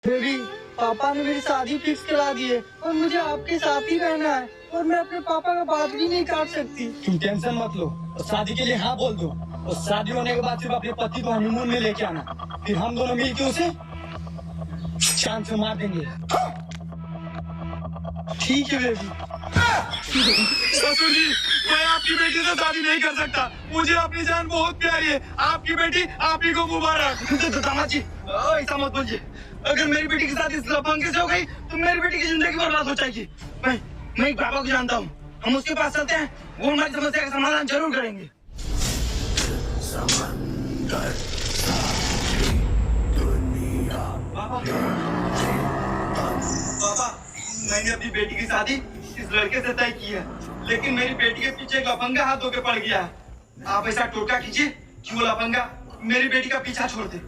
Baby, पापा ने मेरी शादी फिक्स करा दी है और मुझे आपके साथ ही रहना है और मैं अपने पापा का बात भी नहीं काट सकती। तुम टेंशन मत लो और शादी के लिए हाँ बोल दो और शादी होने के बाद सिर्फ अपने पति को हनीमून में लेके आना, फिर हम दोनों मिलकर उसे चांद से मार देंगे। ठीक है बेबी। ससुर जी, मैं आपकी बेटी से शादी नहीं कर सकता। मुझे अपनी जान बहुत प्यारी है। आपकी बेटी आप ही को मुबारक। दामाद जी, ऐसा मत बोलिए। अगर मेरी बेटी के साथ इस लफंगे से हो गई तो मेरी बेटी की जिंदगी बर्बाद हो जाएगी। मैं पापा को जानता हूँ, हम उसके पास चलते हैं, वो हमारी समस्या का समाधान जरूर करेंगे। पापा, मैंने अपनी बेटी की शादी इस लड़के से तय की है, लेकिन मेरी बेटी के पीछे एक लफंगा हाथ धोके पड़ गया है। आप ऐसा टोटका कीजिए कि वो लफंगा मेरी बेटी का पीछा छोड़ दे।